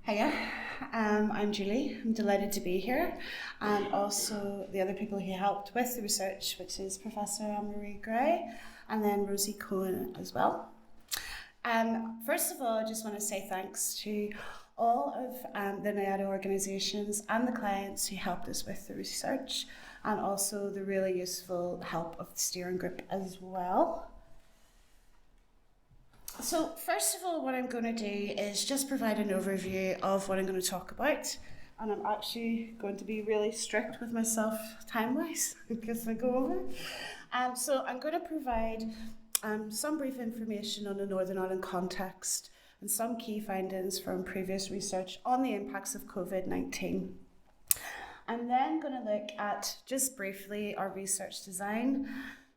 Hiya, I'm Julie. I'm delighted to be here, and also the other people who helped with the research, which is Professor Anne-Marie Gray and then Rosie Cohen as well. First of all, I just want to say thanks to all of the NIADA organisations and the clients who helped us with the research, and also the really useful help of the steering group as well. So first of all, what I'm going to do is just provide an overview of what I'm going to talk about. And I'm actually going to be really strict with myself time-wise because I go over. So I'm going to provide some brief information on the Northern Ireland context and some key findings from previous research on the impacts of COVID-19. I'm then going to look at, just briefly, our research design,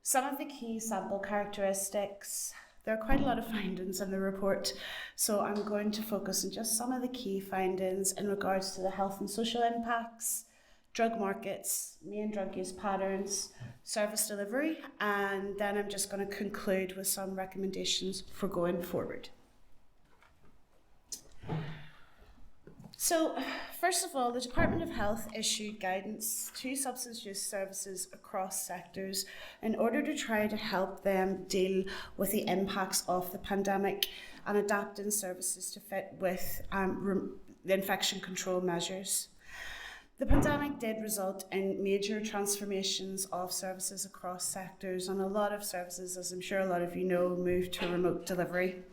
some of the key sample characteristics. There are quite a lot of findings in the report, so I'm going to focus on just some of the key findings in regards to the health and social impacts, drug markets, main drug use patterns, service delivery, and then I'm just going to conclude with some recommendations for going forward. So, first of all, the Department of Health issued guidance to substance use services across sectors in order to try to help them deal with the impacts of the pandemic and adapting services to fit with the infection control measures. The pandemic did result in major transformations of services across sectors, and a lot of services, as I'm sure a lot of you know, moved to remote delivery.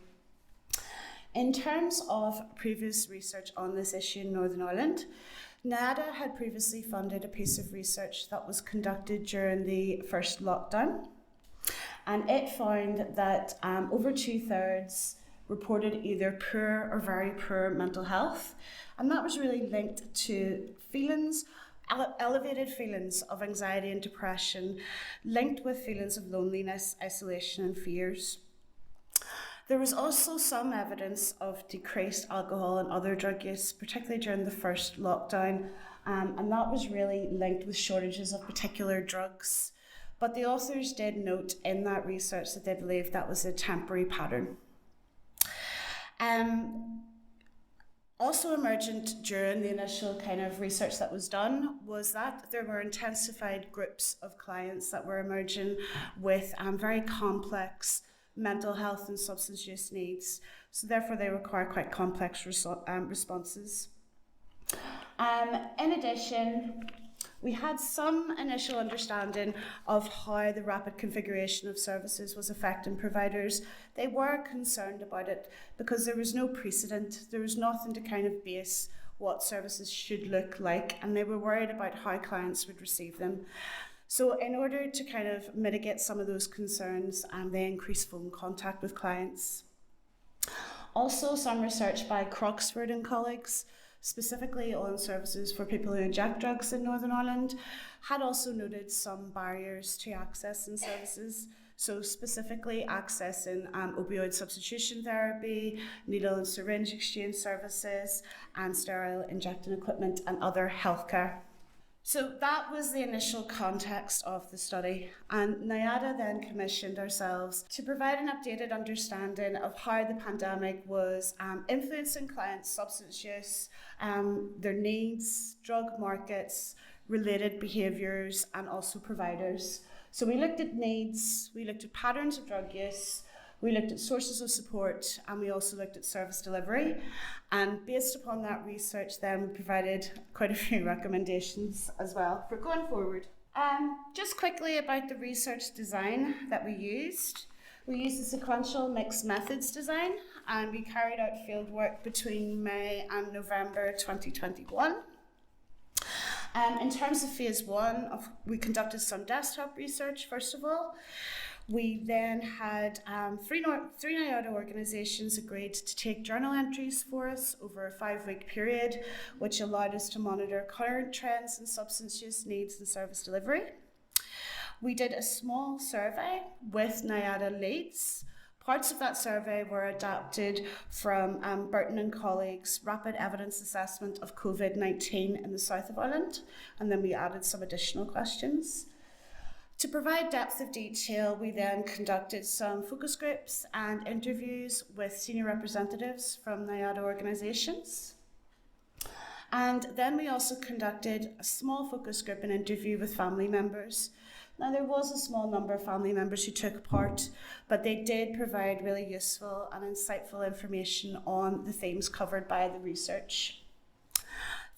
In terms of previous research on this issue in Northern Ireland, NIADA had previously funded a piece of research that was conducted during the first lockdown, and it found that over 2/3 reported either poor or very poor mental health, and that was really linked to elevated feelings of anxiety and depression, linked with feelings of loneliness, isolation and fears. There was also some evidence of decreased alcohol and other drug use, particularly during the first lockdown, and that was really linked with shortages of particular drugs. But the authors did note in that research that they believed that was a temporary pattern. Also emergent during the initial kind of research that was done was that there were intensified groups of clients that were emerging with very complex mental health and substance use needs, so therefore they require quite complex responses. In addition, we had some initial understanding of how the rapid configuration of services was affecting providers. They were concerned about it because there was no precedent, there was nothing to kind of base what services should look like, and they were worried about how clients would receive them. So in order to kind of mitigate some of those concerns, they increased phone contact with clients. Also, some research by Croxford and colleagues, specifically on services for people who inject drugs in Northern Ireland, had also noted some barriers to accessing services. So specifically accessing opioid substitution therapy, needle and syringe exchange services, and sterile injecting equipment and other healthcare. So that was the initial context of the study, and NIADA then commissioned ourselves to provide an updated understanding of how the pandemic was influencing clients' substance use, their needs, drug markets, related behaviours, and also providers. So we looked at needs, we looked at patterns of drug use, we looked at sources of support, and we also looked at service delivery. And based upon that research, then we provided quite a few recommendations as well for going forward. Just quickly about the research design that we used. We used the sequential mixed methods design, and we carried out fieldwork between May and November 2021. In terms of phase one, we conducted some desktop research, first of all. We then had three NIADA organisations agreed to take journal entries for us over a 5-week period, which allowed us to monitor current trends in substance use needs and service delivery. We did a small survey with NIADA leads. Parts of that survey were adapted from Burton and colleagues' rapid evidence assessment of COVID-19 in the south of Ireland, and then we added some additional questions. To provide depth of detail, we then conducted some focus groups and interviews with senior representatives from NIADA organisations. And then we also conducted a small focus group and interview with family members. Now, there was a small number of family members who took part, but they did provide really useful and insightful information on the themes covered by the research.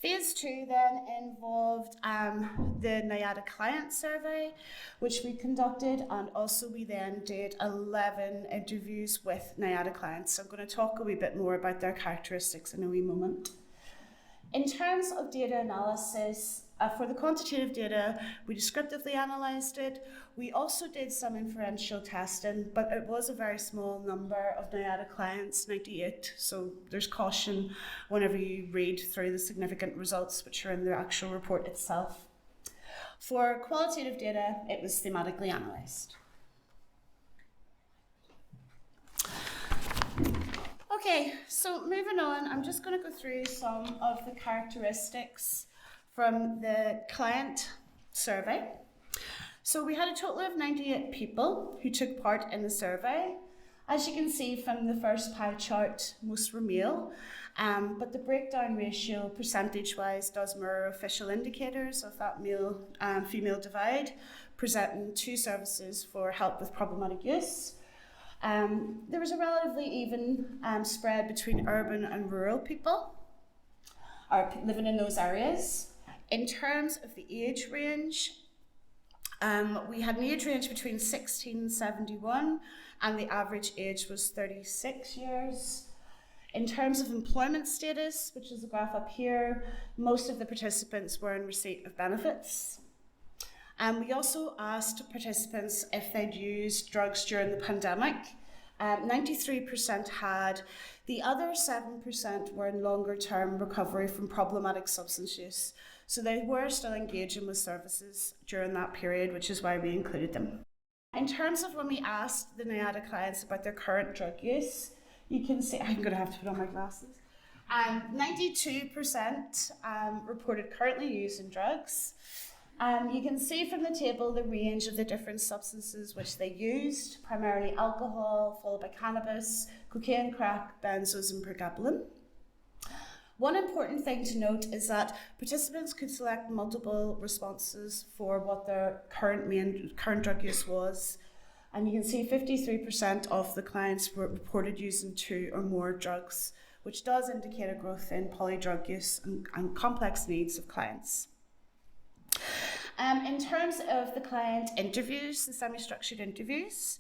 Phase 2 then involved the NIADA client survey, which we conducted, and also we then did 11 interviews with NIADA clients. So I'm going to talk a wee bit more about their characteristics in a wee moment. In terms of data analysis, for the quantitative data, we descriptively analysed it. We also did some inferential testing, but it was a very small number of NIADA clients, 98, so there's caution whenever you read through the significant results which are in the actual report itself. For qualitative data, it was thematically analysed. Okay, so moving on, I'm just going to go through some of the characteristics from the client survey. So we had a total of 98 people who took part in the survey. As you can see from the first pie chart, most were male, but the breakdown ratio percentage-wise does mirror official indicators of that male-female divide, presenting 2 services for help with problematic use. There was a relatively even spread between urban and rural people living in those areas. In terms of the age range, we had an age range between 16 and 71, and the average age was 36 years. In terms of employment status, which is the graph up here, most of the participants were in receipt of benefits. We also asked participants if they'd used drugs during the pandemic. 93% had. The other 7% were in longer term recovery from problematic substance use. So they were still engaging with services during that period, which is why we included them. In terms of when we asked the NIADA clients about their current drug use, you can see, I'm going to have to put on my glasses. 92% reported currently using drugs. You can see from the table the range of the different substances which they used, primarily alcohol, followed by cannabis, cocaine, crack, benzos, and pregabalin. One important thing to note is that participants could select multiple responses for what their current drug use was. And you can see 53% of the clients were reported using 2 or more drugs, which does indicate a growth in polydrug use and complex needs of clients. In terms of the client interviews, the semi-structured interviews,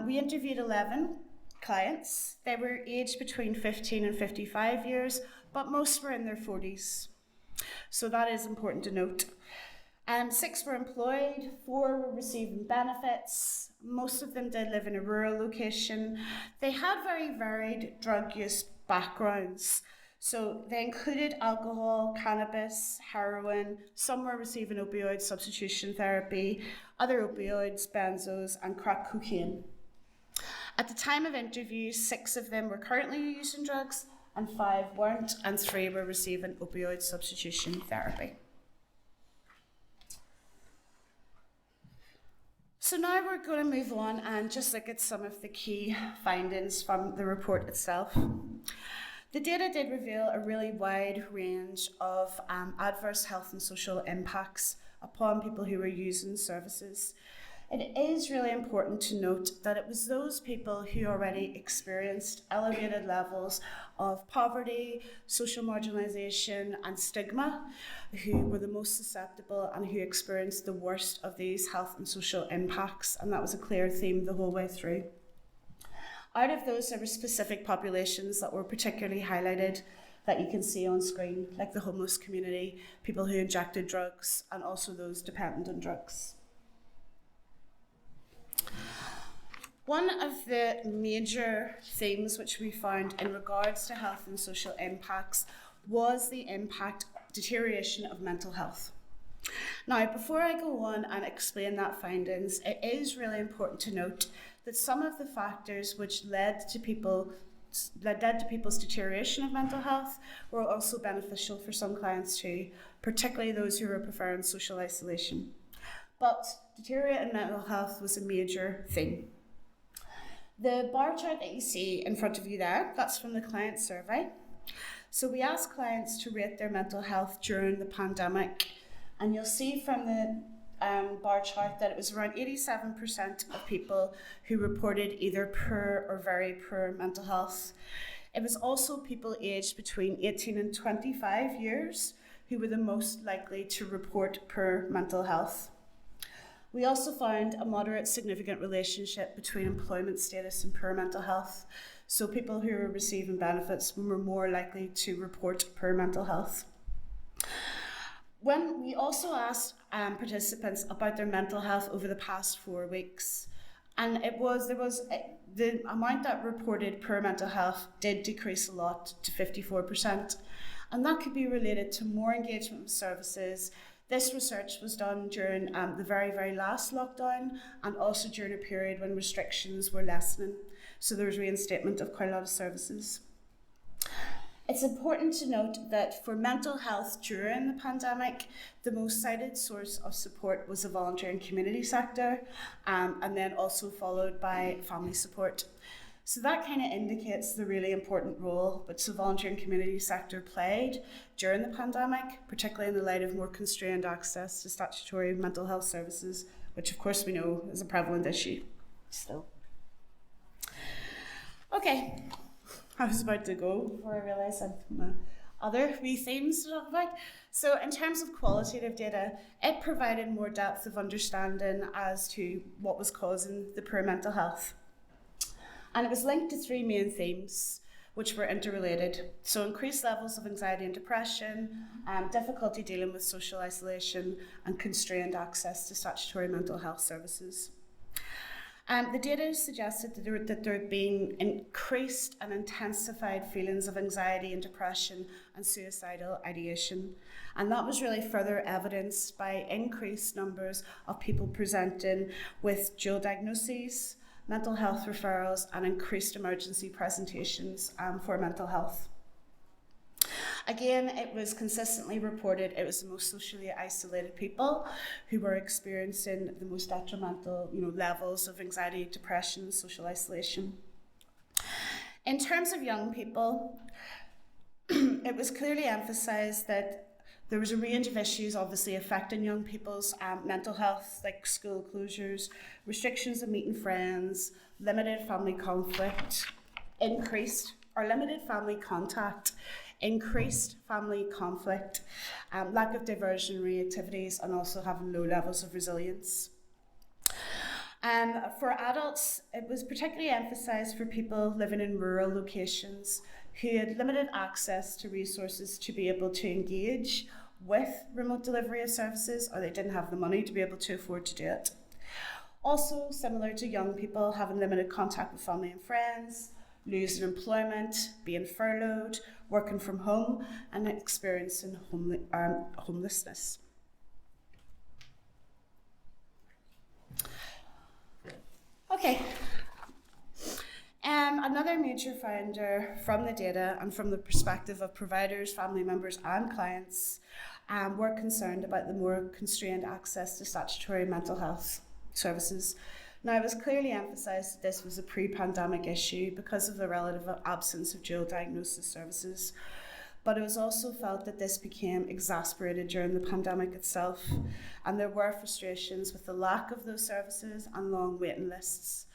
we interviewed 11 clients. They were aged between 15 and 55 years, but most were in their 40s. So that is important to note. 6 were employed, 4 were receiving benefits. Most of them did live in a rural location. They had very varied drug use backgrounds. So they included alcohol, cannabis, heroin. Some were receiving opioid substitution therapy, other opioids, benzos, and crack cocaine. At the time of interview, 6 of them were currently using drugs, and 5 weren't, and 3 were receiving opioid substitution therapy. So now we're going to move on and just look at some of the key findings from the report itself. The data did reveal a really wide range of adverse health and social impacts upon people who were using services. It is really important to note that it was those people who already experienced elevated levels of poverty, social marginalisation, and stigma who were the most susceptible and who experienced the worst of these health and social impacts, and that was a clear theme the whole way through. Out of those, there were specific populations that were particularly highlighted that you can see on screen, like the homeless community, people who injected drugs, and also those dependent on drugs. One of the major themes which we found in regards to health and social impacts was the deterioration of mental health. Now, before I go on and explain that findings, it is really important to note that some of the factors which led to people's deterioration of mental health were also beneficial for some clients too, particularly those who were preferring social isolation. But deteriorating mental health was a major theme. The bar chart that you see in front of you there, that's from the client survey. So we asked clients to rate their mental health during the pandemic, and you'll see from the bar chart that it was around 87% of people who reported either poor or very poor mental health. It was also people aged between 18 and 25 years who were the most likely to report poor mental health. We also found a moderate significant relationship between employment status and poor mental health. So people who were receiving benefits were more likely to report poor mental health. When we also asked participants about their mental health over the past 4 weeks, and the amount that reported poor mental health did decrease a lot to 54%, and that could be related to more engagement with services. This research was done during the very, very last lockdown, and also during a period when restrictions were lessening. So there was reinstatement of quite a lot of services. It's important to note that for mental health during the pandemic, the most cited source of support was the voluntary and community sector, and then also followed by family support. So that kind of indicates the really important role which the voluntary and community sector played during the pandemic, particularly in the light of more constrained access to statutory mental health services, which of course we know is a prevalent issue still. Okay, I was about to go before I realised I've other wee themes to talk about. So in terms of qualitative data, it provided more depth of understanding as to what was causing the poor mental health. And it was linked to 3 main themes, which were interrelated. So increased levels of anxiety and depression, difficulty dealing with social isolation, and constrained access to statutory mental health services. The data suggested that there had been increased and intensified feelings of anxiety and depression and suicidal ideation. And that was really further evidenced by increased numbers of people presenting with dual diagnoses, mental health referrals, and increased emergency presentations for mental health. Again, it was consistently reported it was the most socially isolated people who were experiencing the most detrimental levels of anxiety, depression, and social isolation. In terms of young people, it was clearly emphasised that there was a range of issues obviously affecting young people's mental health, like school closures, restrictions of meeting friends, limited family conflict, limited family contact, increased family conflict, lack of diversionary activities, and also having low levels of resilience. For adults, it was particularly emphasised for people living in rural locations who had limited access to resources to be able to engage with remote delivery of services, or they didn't have the money to be able to afford to do it. Also, similar to young people, having limited contact with family and friends, losing employment, being furloughed, working from home, and experiencing homelessness. Okay. Another major finder from the data and from the perspective of providers, family members, and clients were concerned about the more constrained access to statutory mental health services. Now, it was clearly emphasised that this was a pre-pandemic issue because of the relative absence of dual diagnosis services, but it was also felt that this became exacerbated during the pandemic itself, and there were frustrations with the lack of those services and long waiting lists.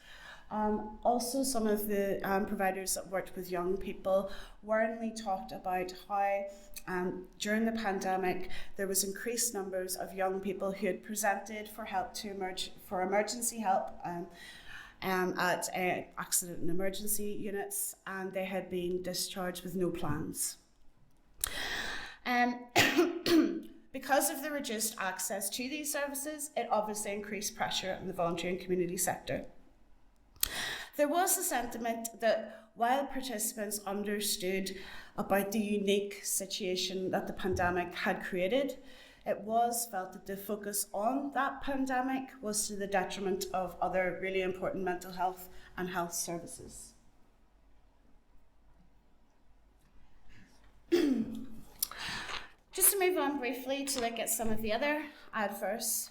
Also, some of the providers that worked with young people worryingly talked about how during the pandemic there was increased numbers of young people who had presented for emergency help at accident and emergency units, and they had been discharged with no plans. Because of the reduced access to these services, it obviously increased pressure on the voluntary and community sector. There was a sentiment that while participants understood about the unique situation that the pandemic had created, it was felt that the focus on that pandemic was to the detriment of other really important mental health and health services. Just to move on briefly to look at some of the other adverse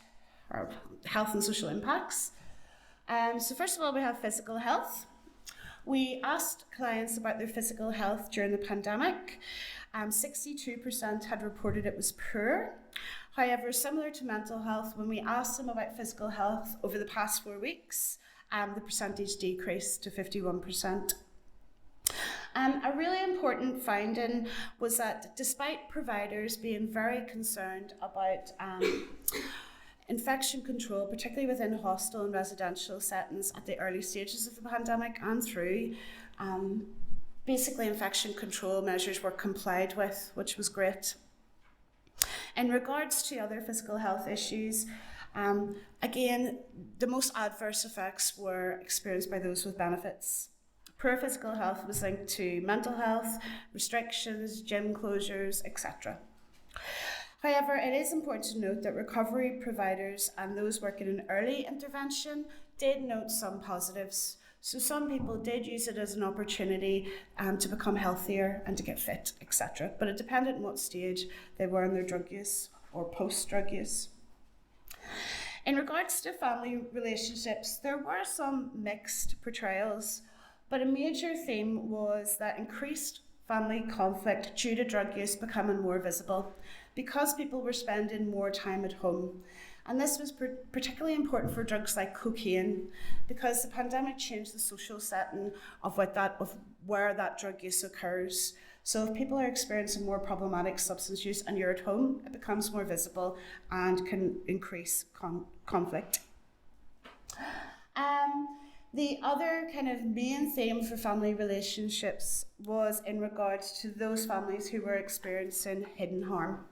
or health and social impacts. So first of all, we have physical health. We asked clients about their physical health during the pandemic. 62% had reported it was poor. However, similar to mental health, when we asked them about physical health over the past 4 weeks, the percentage decreased to 51%. A really important finding was that despite providers being very concerned about infection control, particularly within hostel and residential settings at the early stages of the pandemic and through, basically infection control measures were complied with, which was great. In regards to other physical health issues, again, the most adverse effects were experienced by those with benefits. Poor physical health was linked to mental health, restrictions, gym closures, etc. However, it is important to note that recovery providers and those working in early intervention did note some positives. So some people did use it as an opportunity to become healthier and to get fit, etc. But it depended on what stage they were in their drug use or post-drug use. In regards to family relationships, there were some mixed portrayals, but a major theme was that increased family conflict due to drug use becoming more visible because people were spending more time at home. And this was particularly important for drugs like cocaine because the pandemic changed the social setting of where that drug use occurs. So if people are experiencing more problematic substance use and you're at home, it becomes more visible and can increase conflict. The other kind of main theme for family relationships was in regards to those families who were experiencing hidden harm.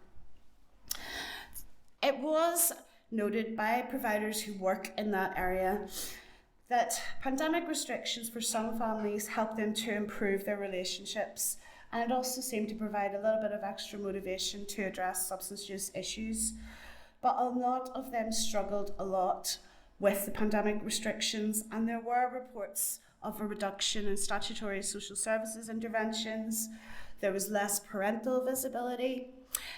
It was noted by providers who work in that area that pandemic restrictions for some families helped them to improve their relationships, and it also seemed to provide a little bit of extra motivation to address substance use issues. But a lot of them struggled a lot with the pandemic restrictions, and there were reports of a reduction in statutory social services interventions. There was less parental visibility,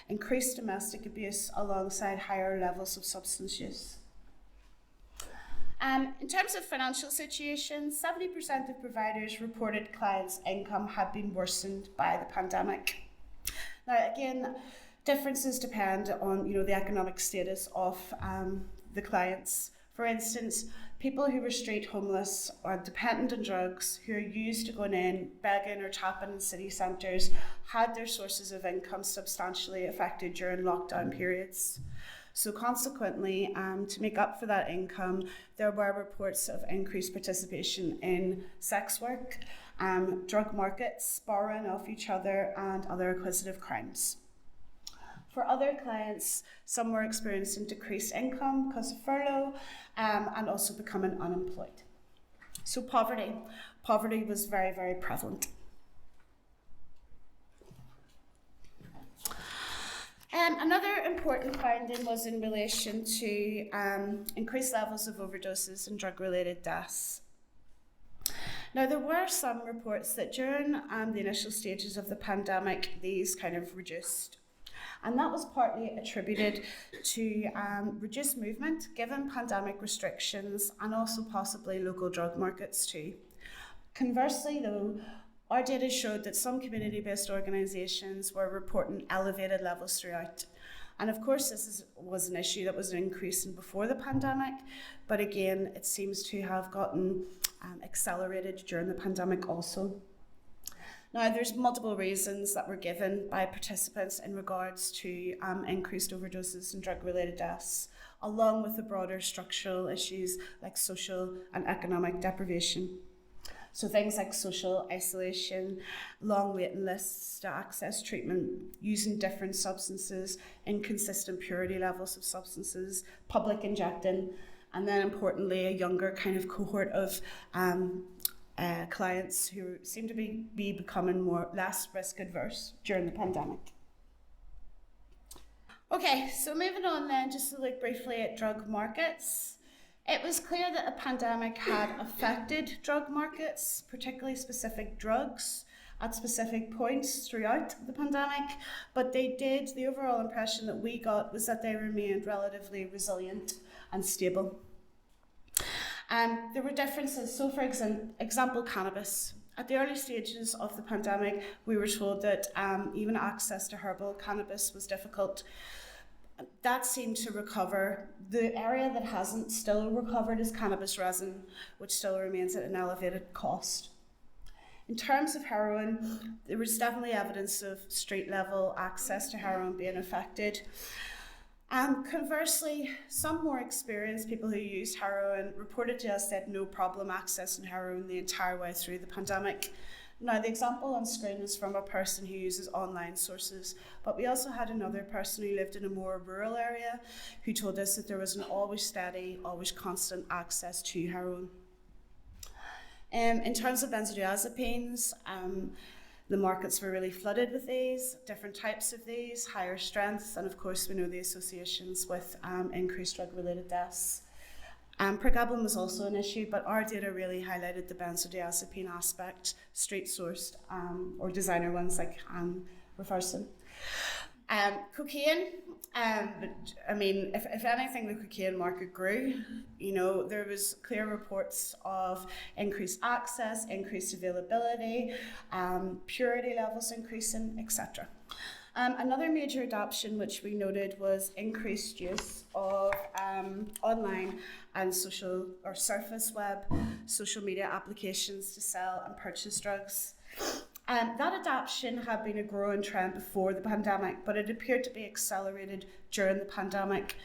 increased domestic abuse alongside higher levels of substance use. In terms of financial situations, 70% of providers reported clients' income had been worsened by the pandemic. Now again, differences depend on the economic status of the clients. For instance, people who were street homeless or dependent on drugs, who are used to going in, begging or tapping in city centres, had their sources of income substantially affected during lockdown periods. So consequently, to make up for that income, there were reports of increased participation in sex work, drug markets, borrowing off each other, and other acquisitive crimes. For other clients, some were experiencing decreased income because of furlough and also becoming unemployed. So poverty was very, very prevalent. Another important finding was in relation to increased levels of overdoses and drug-related deaths. Now, there were some reports that during the initial stages of the pandemic, these kind of reduced. And that was partly attributed to reduced movement given pandemic restrictions and also possibly local drug markets too. Conversely though, our data showed that some community-based organisations were reporting elevated levels throughout. And of course this was an issue that was increasing before the pandemic, but again it seems to have gotten accelerated during the pandemic also. Now, there's multiple reasons that were given by participants in regards to increased overdoses and drug-related deaths, along with the broader structural issues like social and economic deprivation. So things like social isolation, long waiting lists to access treatment, using different substances, inconsistent purity levels of substances, public injecting, and then importantly, a younger kind of cohort of clients who seem to be becoming less risk adverse during the pandemic. Okay, so moving on then, just to look briefly at drug markets. It was clear that the pandemic had affected drug markets, particularly specific drugs, at specific points throughout the pandemic, but the overall impression that we got was that they remained relatively resilient and stable. There were differences. So, for example, cannabis. At the early stages of the pandemic, we were told that even access to herbal cannabis was difficult. That seemed to recover. The area that hasn't still recovered is cannabis resin, which still remains at an elevated cost. In terms of heroin, there was definitely evidence of street level access to heroin being affected. Conversely, some more experienced people who used heroin reported to us they had no problem accessing heroin the entire way through the pandemic. Now, the example on screen is from a person who uses online sources, but we also had another person who lived in a more rural area who told us that there was an always steady, always constant access to heroin. In terms of benzodiazepines, the markets were really flooded with these, different types of these, higher strengths, and of course we know the associations with increased drug-related deaths. Pregabalin was also an issue, but our data really highlighted the benzodiazepine aspect, street-sourced or designer ones like refers to. Cocaine, if anything, the cocaine market grew. There was clear reports of increased access, increased availability, purity levels increasing, etc. Another major adoption which we noted was increased use of online and social or surface web social media applications to sell and purchase drugs. That adoption had been a growing trend before the pandemic, but it appeared to be accelerated during the pandemic.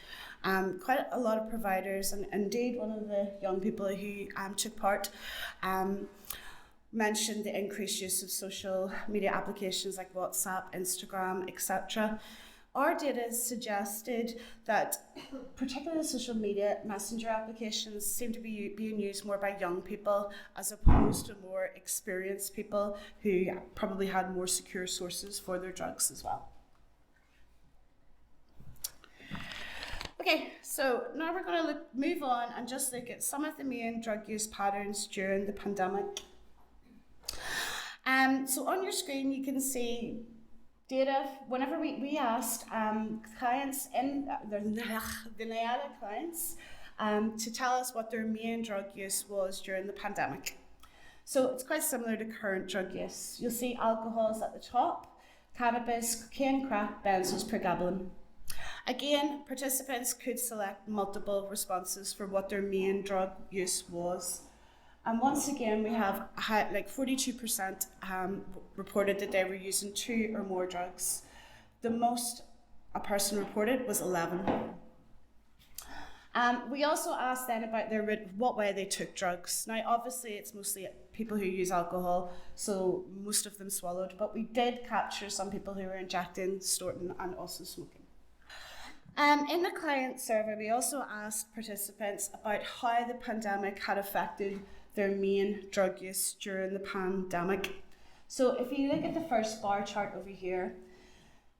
Quite a lot of providers, and indeed one of the young people who took part, mentioned the increased use of social media applications like WhatsApp, Instagram, etc. Our data suggested that particularly social media messenger applications seem to be being used more by young people as opposed to more experienced people who probably had more secure sources for their drugs as well. Okay, so now we're going to move on and just look at some of the main drug use patterns during the pandemic. So on your screen you can see data. Whenever we asked clients in the NIADA clients to tell us what their main drug use was during the pandemic. So it's quite similar to current drug use. You'll see alcohols at the top, cannabis, cocaine, crack, benzos, pregabalin. Again, participants could select multiple responses for what their main drug use was. And once again, we have like 42% reported that they were using 2 or more drugs. The most a person reported was 11. We also asked then about what way they took drugs. Now, obviously, it's mostly people who use alcohol, so most of them swallowed, but we did capture some people who were injecting, snorting, and also smoking. In the client survey, we also asked participants about how the pandemic had affected their main drug use during the pandemic. So if you look at the first bar chart over here,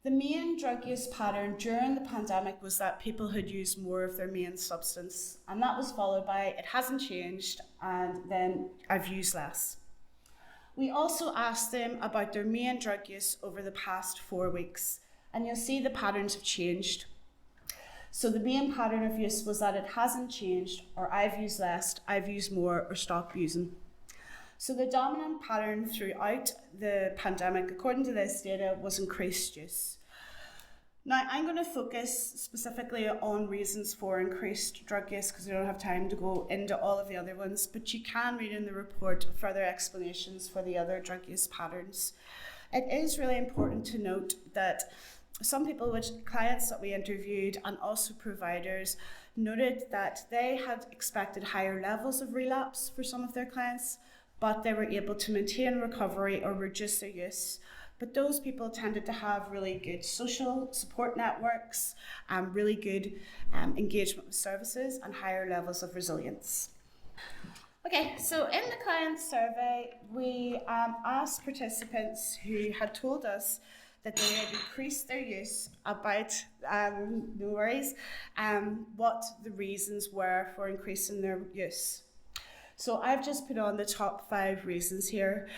the main drug use pattern during the pandemic was that people had used more of their main substance, and that was followed by it hasn't changed and then I've used less. We also asked them about their main drug use over the past 4 weeks, and you'll see the patterns have changed. So the main pattern of use was that it hasn't changed, or I've used less, I've used more, or stopped using. So the dominant pattern throughout the pandemic, according to this data, was increased use. Now, I'm going to focus specifically on reasons for increased drug use because we don't have time to go into all of the other ones, but you can read in the report further explanations for the other drug use patterns. It is really important to note that some people, clients that we interviewed and also providers, noted that they had expected higher levels of relapse for some of their clients, but they were able to maintain recovery or reduce their use. But those people tended to have really good social support networks, really good engagement with services, and higher levels of resilience. Okay, so in the client survey, we asked participants who had told us that they had increased their use about, no worries, what the reasons were for increasing their use. So I've just put on the top 5 reasons here.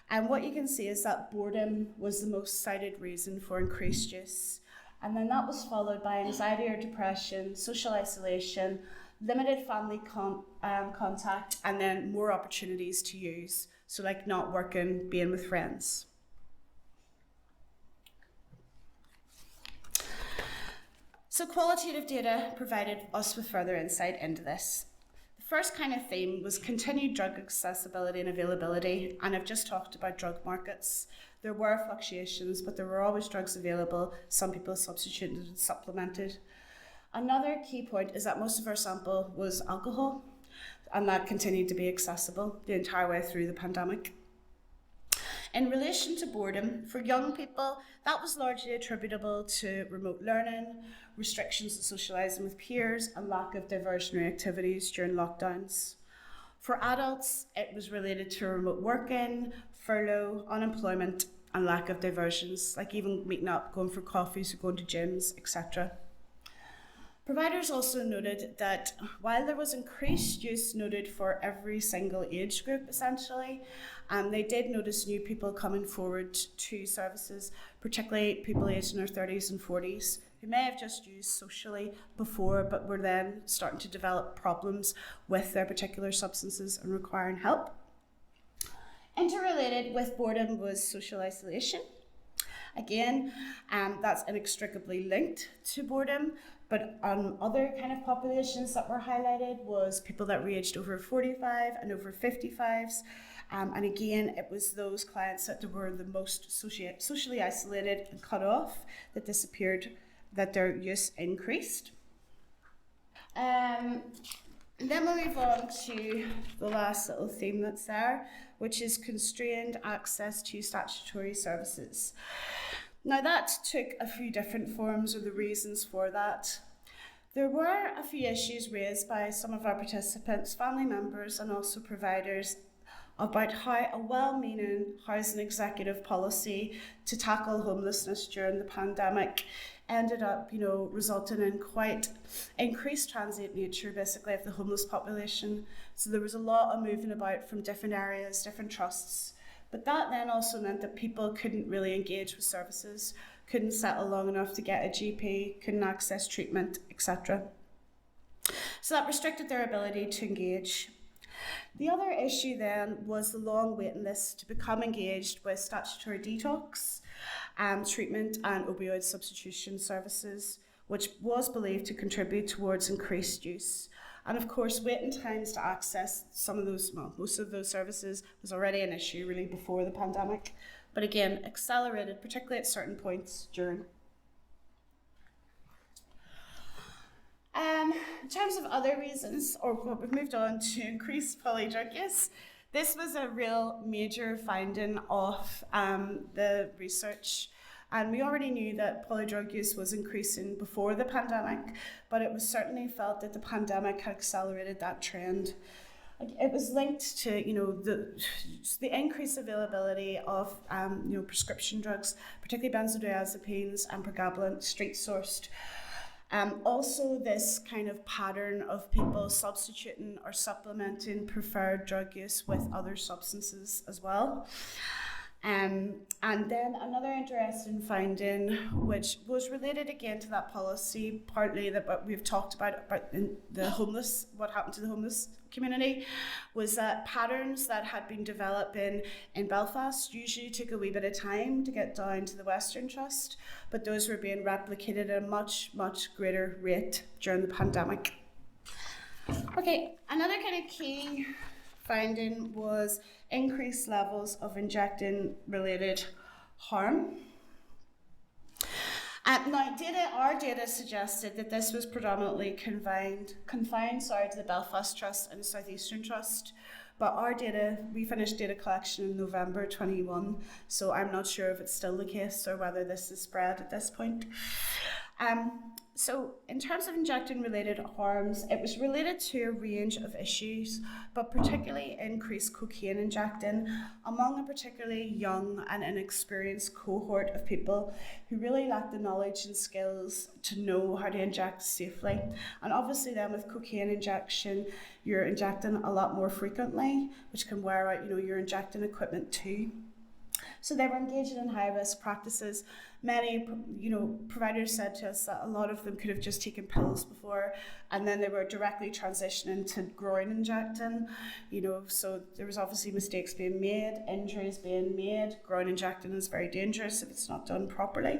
And what you can see is that boredom was the most cited reason for increased use. And then that was followed by anxiety or depression, social isolation, limited family contact, and then more opportunities to use. So like not working, being with friends. So qualitative data provided us with further insight into this. The first kind of theme was continued drug accessibility and availability, and I've just talked about drug markets. There were fluctuations, but there were always drugs available. Some people substituted and supplemented. Another key point is that most of our sample was alcohol, and that continued to be accessible the entire way through the pandemic. In relation to boredom, for young people, that was largely attributable to remote learning, restrictions to socialising with peers, and lack of diversionary activities during lockdowns. For adults, it was related to remote working, furlough, unemployment, and lack of diversions, like even meeting up, going for coffees, or going to gyms, etc. Providers also noted that while there was increased use noted for every single age group, essentially, they did notice new people coming forward to services, particularly people aged in their 30s and 40s, who may have just used socially before, but were then starting to develop problems with their particular substances and requiring help. Interrelated with boredom was social isolation. Again, that's inextricably linked to boredom, but other kind of populations that were highlighted was people that were aged over 45 and over 55s. And again, it was those clients that were the most socially isolated and cut off that disappeared, that their use increased. Then we'll move on to the last little theme that's there, which is constrained access to statutory services. Now that took a few different forms, or the reasons for that. There were a few issues raised by some of our participants, family members, and also providers about how a well-meaning housing executive policy to tackle homelessness during the pandemic ended up, resulting in quite increased transient nature, basically, of the homeless population. So there was a lot of moving about from different areas, different trusts. But that then also meant that people couldn't really engage with services, couldn't settle long enough to get a GP, couldn't access treatment, etc. So that restricted their ability to engage. The other issue then was the long waiting list to become engaged with statutory detox, treatment and opioid substitution services, which was believed to contribute towards increased use. And of course, waiting times to access most of those services was already an issue really before the pandemic, but again, accelerated, particularly at certain points during. In terms of other reasons, we've moved on to increased polydrug use. This was a real major finding of the research, and we already knew that polydrug use was increasing before the pandemic, but it was certainly felt that the pandemic had accelerated that trend. It was linked to the increased availability of prescription drugs, particularly benzodiazepines and pregabalin, street sourced. Also this kind of pattern of people substituting or supplementing preferred drug use with other substances as well. And then another interesting finding, which was related again to that policy, partly that what we've talked about the homeless, what happened to the homeless community, was that patterns that had been developing in Belfast usually took a wee bit of time to get down to the Western Trust, but those were being replicated at a much, much greater rate during the pandemic. Okay, another kind of key finding was increased levels of injecting-related harm. Now, our data suggested that this was predominantly confined to the Belfast Trust and the South Eastern Trust, but our data, we finished data collection in November 21, so I'm not sure if it's still the case or whether this is spread at this point. So in terms of injecting-related harms, it was related to a range of issues, but particularly increased cocaine injecting among a particularly young and inexperienced cohort of people who really lacked the knowledge and skills to know how to inject safely. And obviously then with cocaine injection, you're injecting a lot more frequently, which can wear out, your injecting equipment too. So they were engaging in high-risk practices. Many, providers said to us that a lot of them could have just taken pills before, and then they were directly transitioning to groin injecting. So there was obviously mistakes being made, injuries being made. Groin injecting is very dangerous if it's not done properly.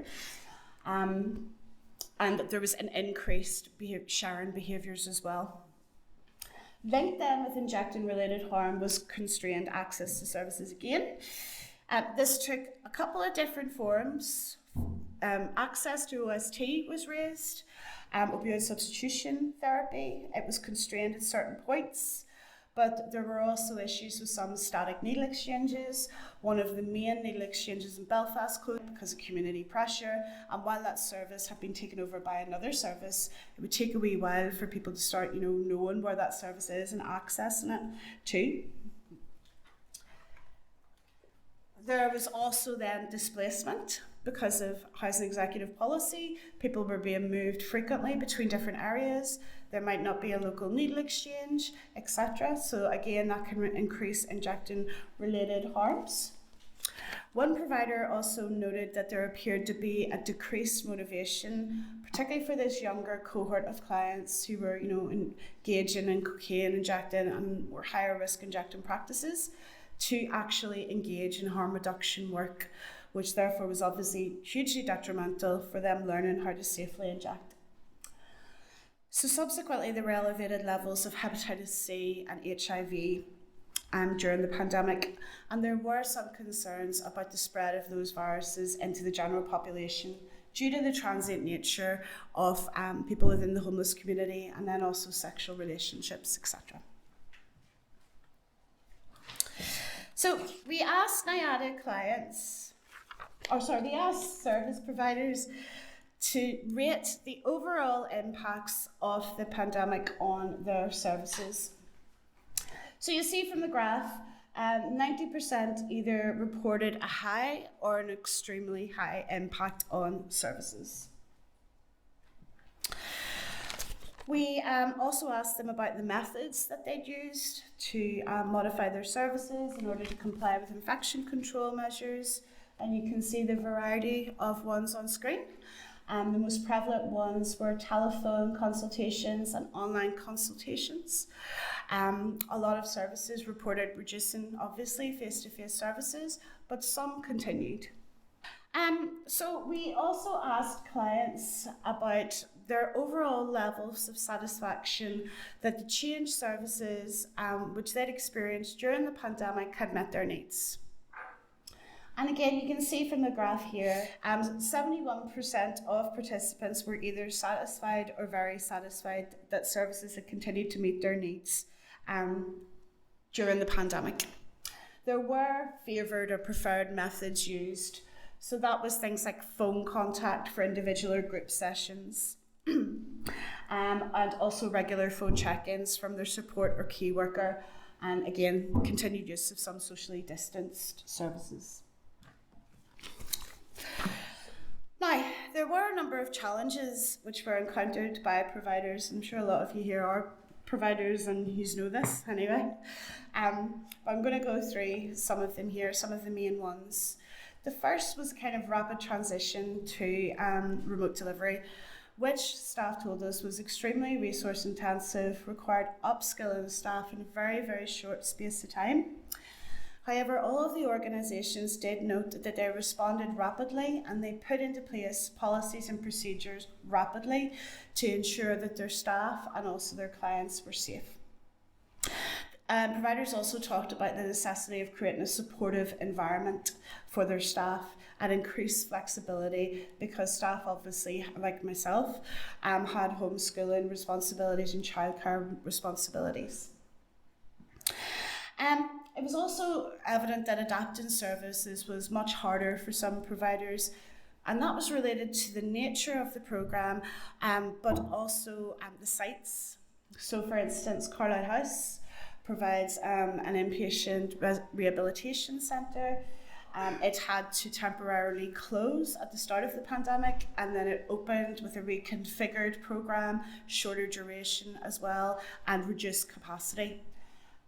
And there was an increased sharing behaviours as well. Linked then with injecting-related harm was constrained access to services again. This took a couple of different forms. Access to OST was raised, opioid substitution therapy. It was constrained at certain points, but there were also issues with some static needle exchanges. One of the main needle exchanges in Belfast closed because of community pressure, and while that service had been taken over by another service, it would take a wee while for people to start, knowing where that service is and accessing it too. There was also then displacement because of housing executive policy. People were being moved frequently between different areas. There might not be a local needle exchange, etc. So again, that can increase injecting-related harms. One provider also noted that there appeared to be a decreased motivation, particularly for this younger cohort of clients who were, engaging in cocaine injecting and were higher risk injecting practices, to actually engage in harm reduction work, which therefore was obviously hugely detrimental for them learning how to safely inject. So subsequently, there were elevated levels of hepatitis C and HIV during the pandemic, and there were some concerns about the spread of those viruses into the general population due to the transient nature of people within the homeless community, and then also sexual relationships, etc. So we asked service providers to rate the overall impacts of the pandemic on their services. So you see from the graph, 90% either reported a high or an extremely high impact on services. We also asked them about the methods that they'd used to modify their services in order to comply with infection control measures, and you can see the variety of ones on screen. The most prevalent ones were telephone consultations and online consultations. A lot of services reported reducing, obviously, face-to-face services, but some continued. So we also asked clients about their overall levels of satisfaction that the changed services which they'd experienced during the pandemic had met their needs. And again, you can see from the graph here, 71% of participants were either satisfied or very satisfied that services had continued to meet their needs during the pandemic. There were favoured or preferred methods used. So that was things like phone contact for individual or group sessions, and also regular phone check-ins from their support or key worker, and again, continued use of some socially distanced services. Now, there were a number of challenges which were encountered by providers. I'm sure a lot of you here are providers and you know this anyway. But I'm going to go through some of them here, some of the main ones. The first was a kind of rapid transition to remote delivery, which staff told us was extremely resource intensive, required upskilling staff in a very, very short space of time. However, all of the organisations did note that they responded rapidly and they put into place policies and procedures rapidly to ensure that their staff and also their clients were safe. Providers also talked about the necessity of creating a supportive environment for their staff and increased flexibility, because staff obviously, like myself, had homeschooling responsibilities and childcare responsibilities. It was also evident that adapting services was much harder for some providers, and that was related to the nature of the programme, but also the sites. So for instance, Carlisle House provides an inpatient rehabilitation centre. It had to temporarily close at the start of the pandemic, and then it opened with a reconfigured programme, shorter duration as well, and reduced capacity.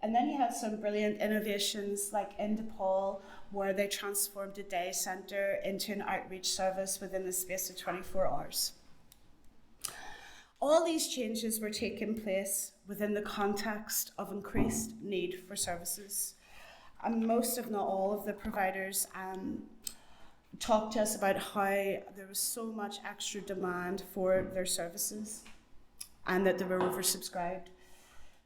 And then you had some brilliant innovations like in DePaul, where they transformed a day centre into an outreach service within the space of 24 hours. All these changes were taking place within the context of increased need for services. And most, if not all, of the providers talked to us about how there was so much extra demand for their services and that they were oversubscribed.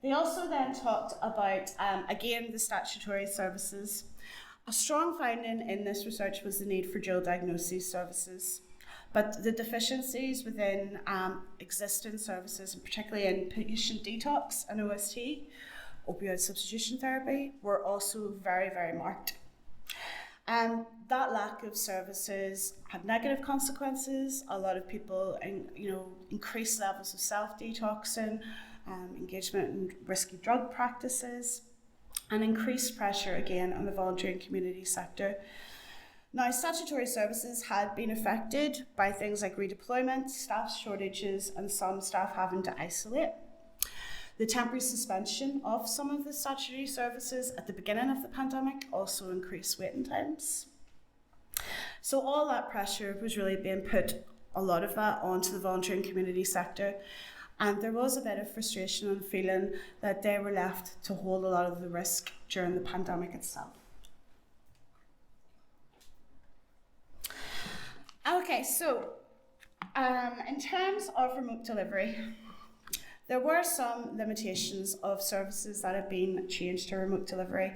They also then talked about, again, the statutory services. A strong finding in this research was the need for dual diagnosis services, but the deficiencies within existing services, and particularly in patient detox and OST, opioid substitution therapy, were also very, very marked. And that lack of services had negative consequences. A lot of people, increased levels of self-detoxing, engagement in risky drug practices, and increased pressure again on the voluntary and community sector. Now, statutory services had been affected by things like redeployment, staff shortages, and some staff having to isolate. The temporary suspension of some of the statutory services at the beginning of the pandemic also increased waiting times. So all that pressure was really being put, a lot of that, onto the voluntary and community sector. And there was a bit of frustration and feeling that they were left to hold a lot of the risk during the pandemic itself. Okay, so in terms of remote delivery, there were some limitations of services that have been changed to remote delivery.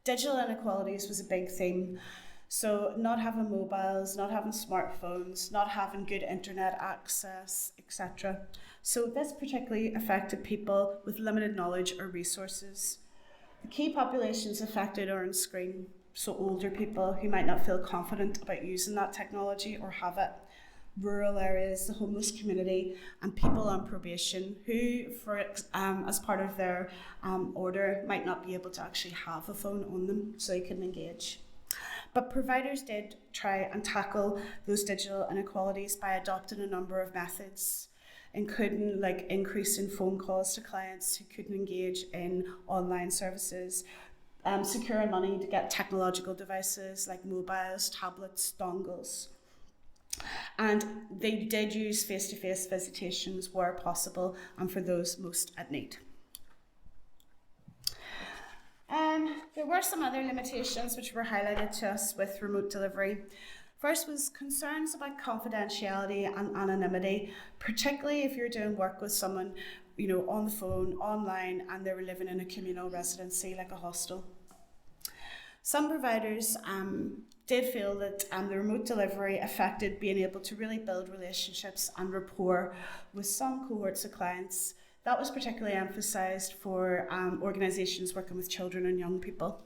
Digital inequalities was a big theme. So not having mobiles, not having smartphones, not having good internet access, etc. So this particularly affected people with limited knowledge or resources. The key populations affected are on screen, so older people who might not feel confident about using that technology or have it. Rural areas, the homeless community, and people on probation who, as part of their order, might not be able to actually have a phone on them so they can engage. But providers did try and tackle those digital inequalities by adopting a number of methods, including like increasing phone calls to clients who couldn't engage in online services, securing money to get technological devices like mobiles, tablets, dongles. And they did use face-to-face visitations where possible and for those most at need. There were some other limitations which were highlighted to us with remote delivery. First was concerns about confidentiality and anonymity, particularly if you're doing work with someone, on the phone, online, and they were living in a communal residency like a hostel. Some providers did feel that the remote delivery affected being able to really build relationships and rapport with some cohorts of clients. That was particularly emphasised for organisations working with children and young people.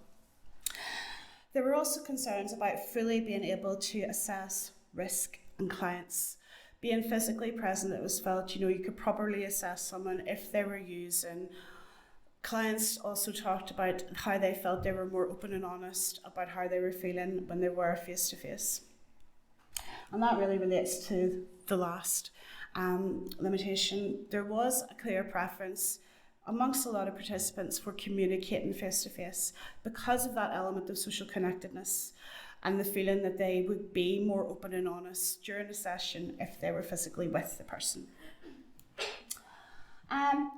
There were also concerns about fully being able to assess risk in clients. Being physically present, it was felt, you could properly assess someone if they were using. Clients also talked about how they felt they were more open and honest about how they were feeling when they were face-to-face. And that really relates to the last limitation. There was a clear preference amongst a lot of participants for communicating face-to-face because of that element of social connectedness and the feeling that they would be more open and honest during a session if they were physically with the person.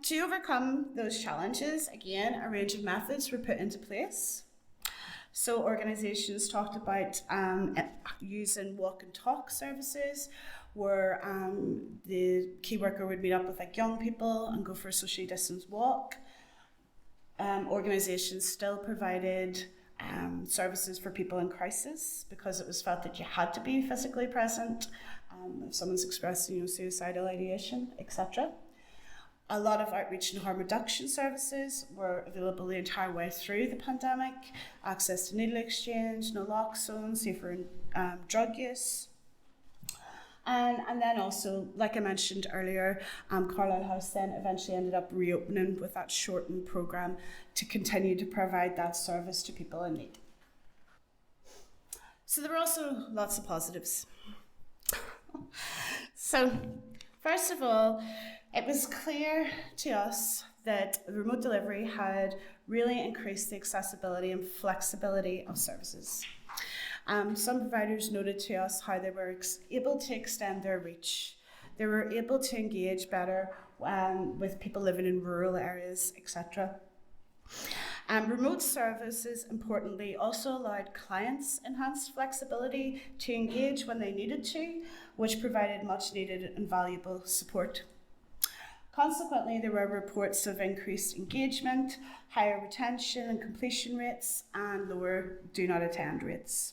To overcome those challenges, again, a range of methods were put into place. So organisations talked about using walk and talk services, where the key worker would meet up with young people and go for a socially distanced walk. Organisations still provided services for people in crisis because it was felt that you had to be physically present if someone's expressing suicidal ideation, etc. A lot of outreach and harm reduction services were available the entire way through the pandemic. Access to needle exchange, naloxone, safer drug use. And then also, like I mentioned earlier, Carlisle House then eventually ended up reopening with that shortened programme to continue to provide that service to people in need. So there were also lots of positives. So, first of all, it was clear to us that the remote delivery had really increased the accessibility and flexibility of services. Some providers noted to us how they were able to extend their reach. They were able to engage better with people living in rural areas, etc. Remote services, importantly, also allowed clients enhanced flexibility to engage when they needed to, which provided much needed and valuable support. Consequently, there were reports of increased engagement, higher retention and completion rates, and lower do not attend rates.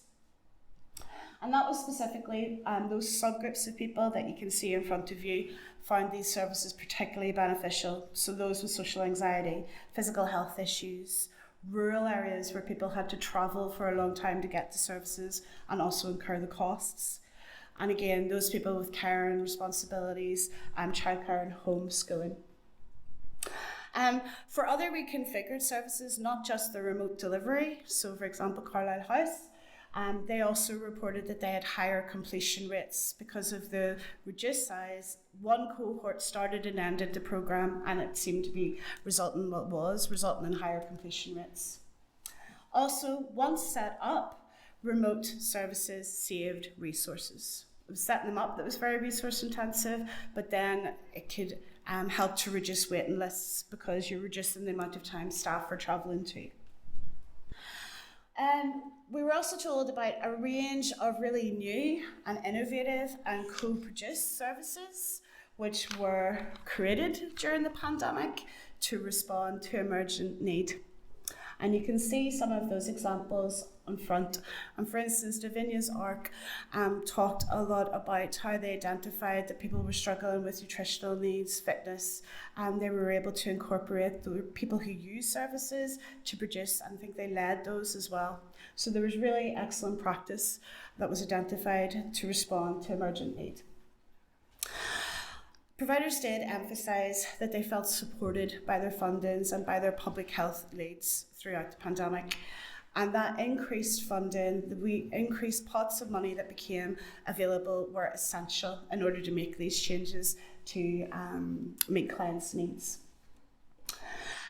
And that was specifically those subgroups of people that you can see in front of you found these services particularly beneficial. So those with social anxiety, physical health issues, rural areas where people had to travel for a long time to get to services and also incur the costs. And again, those people with care and responsibilities, childcare and homeschooling. For other reconfigured services, not just the remote delivery, so for example, Carlisle House, they also reported that they had higher completion rates because of the reduced size. One cohort started and ended the programme, and it seemed to be resulting in higher completion rates. Also, once set up, remote services saved resources. It was setting them up that was very resource intensive, but then it could help to reduce waiting lists because you're reducing the amount of time staff are travelling to. We were also told about a range of really new and innovative and co-produced services which were created during the pandemic to respond to emergent need. And you can see some of those examples on front. And for instance, Davinia's ARC talked a lot about how they identified that people were struggling with nutritional needs, fitness, and they were able to incorporate the people who use services to produce, and I think they led those as well. So there was really excellent practice that was identified to respond to emergent need. Providers did emphasise that they felt supported by their fundings and by their public health leads throughout the pandemic. And that increased funding, the increased pots of money that became available were essential in order to make these changes to meet clients' needs.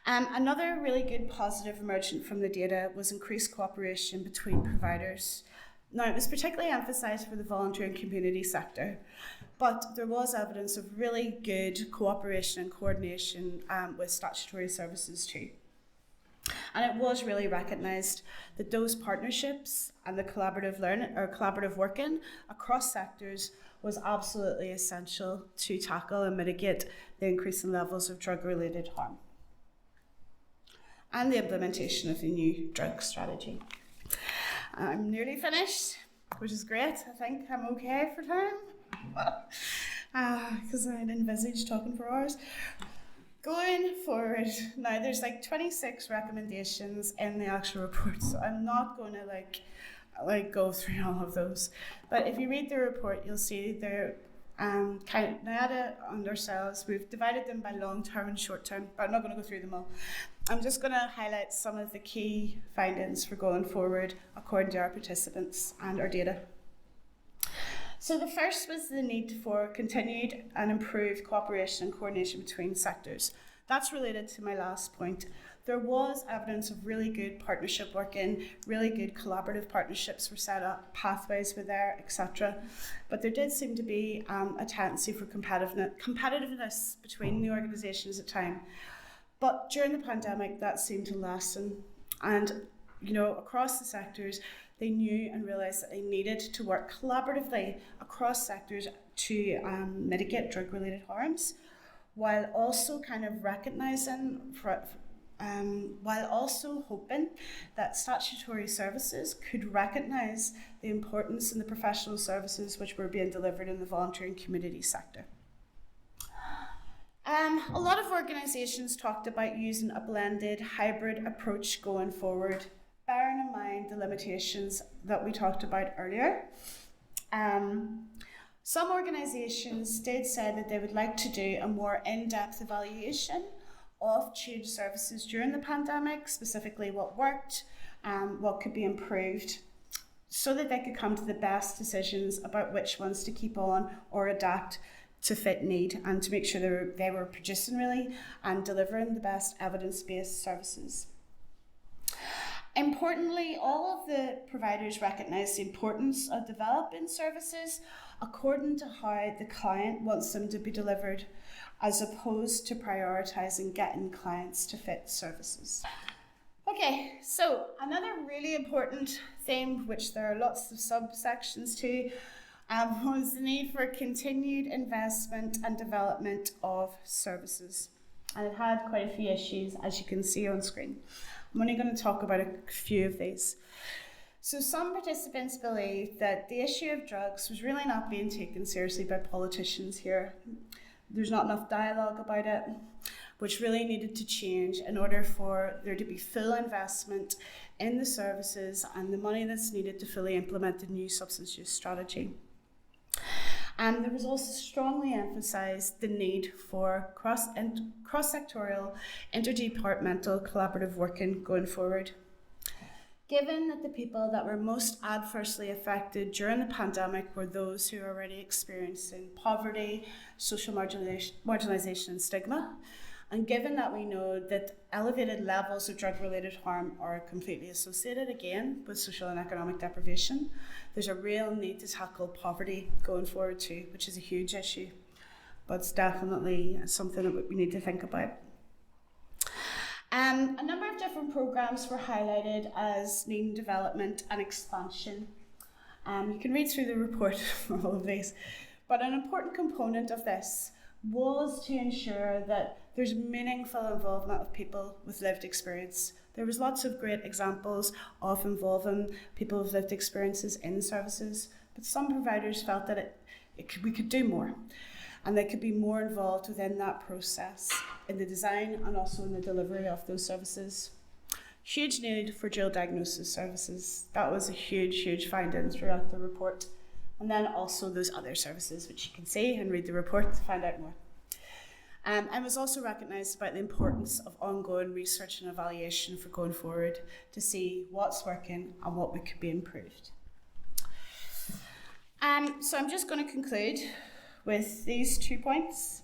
Another really good positive emergent from the data was increased cooperation between providers. Now, it was particularly emphasised for the voluntary and community sector, but there was evidence of really good cooperation and coordination with statutory services too. And it was really recognised that those partnerships and the collaborative learning or collaborative working across sectors was absolutely essential to tackle and mitigate the increasing levels of drug-related harm. And the implementation of the new drug strategy. I'm nearly finished, which is great. I think I'm okay for time. Because I'd envisaged talking for hours. Going forward, now there's like 26 recommendations in the actual report, so I'm not going to go through all of those. But if you read the report, you'll see they're kind of NIADA and ourselves, we've divided them by long-term and short-term, but I'm not going to go through them all. I'm just going to highlight some of the key findings for going forward according to our participants and our data. So the first was the need for continued and improved cooperation and coordination between sectors. That's related to my last point. There was evidence of really good partnership working, really good collaborative partnerships were set up, pathways were there, etc. But there did seem to be a tendency for competitiveness between the organisations at time. But during the pandemic, that seemed to lessen. And, across the sectors, they knew and realised that they needed to work collaboratively across sectors to mitigate drug-related harms, while also kind of recognising, while also hoping that statutory services could recognise the importance in the professional services which were being delivered in the voluntary and community sector. A lot of organisations talked about using a blended hybrid approach going forward, bearing in mind the limitations that we talked about earlier. Some organisations did say that they would like to do a more in-depth evaluation of change services during the pandemic, specifically what worked, what could be improved, so that they could come to the best decisions about which ones to keep on or adapt to fit need and to make sure they were producing really and delivering the best evidence-based services. Importantly, all of the providers recognise the importance of developing services according to how the client wants them to be delivered, as opposed to prioritising getting clients to fit services. Okay, so another really important theme, which there are lots of subsections to, was the need for continued investment and development of services. And it had quite a few issues, as you can see on screen. I'm only going to talk about a few of these. So some participants believed that the issue of drugs was really not being taken seriously by politicians here. There's not enough dialogue about it, which really needed to change in order for there to be full investment in the services and the money that's needed to fully implement the new substance use strategy. And there was also strongly emphasised the need for cross-sectorial, interdepartmental collaborative working going forward. Given that the people that were most adversely affected during the pandemic were those who are already experiencing poverty, social marginalisation and stigma, and given that we know that elevated levels of drug-related harm are completely associated, again, with social and economic deprivation, there's a real need to tackle poverty going forward too, which is a huge issue, but it's definitely something that we need to think about. A number of different programmes were highlighted as needing development and expansion. You can read through the report for all of these, but an important component of this was to ensure that there's meaningful involvement of people with lived experience. There was lots of great examples of involving people with lived experiences in services, but some providers felt that we could do more, and they could be more involved within that process, in the design and also in the delivery of those services. Huge need for dual diagnosis services. That was a huge finding throughout the report. And then also those other services, which you can see and read the report to find out more. And was also recognised about the importance of ongoing research and evaluation for going forward to see what's working and what could be improved. So I'm just going to conclude with these 2 points.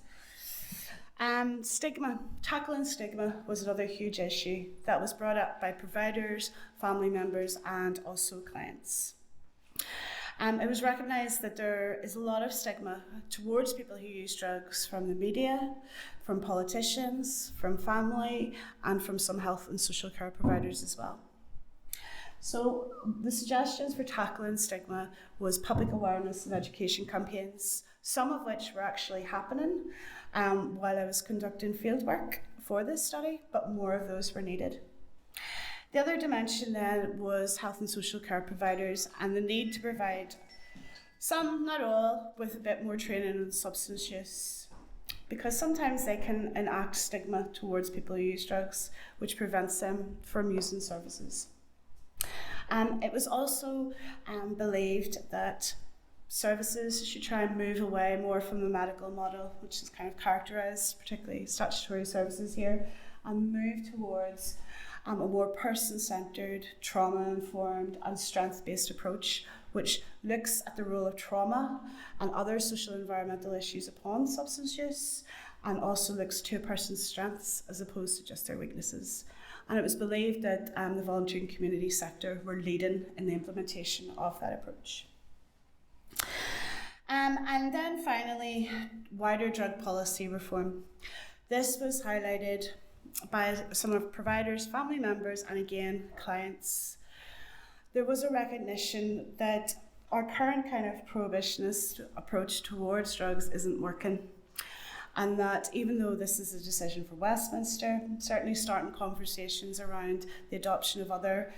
Stigma. Tackling stigma was another huge issue that was brought up by providers, family members, and also clients. It was recognised that there is a lot of stigma towards people who use drugs from the media, from politicians, from family, and from some health and social care providers as well. So the suggestions for tackling stigma was public awareness and education campaigns, some of which were actually happening while I was conducting fieldwork for this study, but more of those were needed. The other dimension then was health and social care providers and the need to provide some, not all, with a bit more training on substance use, because sometimes they can enact stigma towards people who use drugs, which prevents them from using services. It was also believed that services should try and move away more from the medical model, which is kind of characterised, particularly statutory services here, and move towards a more person-centred, trauma-informed and strength-based approach, which looks at the role of trauma and other social and environmental issues upon substance use, and also looks to a person's strengths as opposed to just their weaknesses. And it was believed that the voluntary and community sector were leading in the implementation of that approach. And then finally, wider drug policy reform. This was highlighted by some of providers, family members, and again, clients. There was a recognition that our current kind of prohibitionist approach towards drugs isn't working, and that even though this is a decision for Westminster, certainly starting conversations around the adoption of other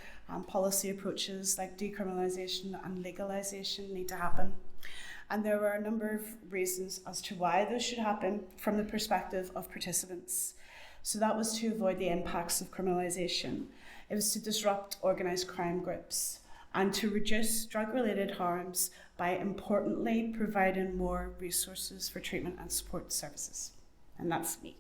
policy approaches like decriminalisation and legalisation need to happen. And there were a number of reasons as to why those should happen from the perspective of participants. So that was to avoid the impacts of criminalisation. It was to disrupt organised crime groups and to reduce drug-related harms by importantly providing more resources for treatment and support services. And that's me.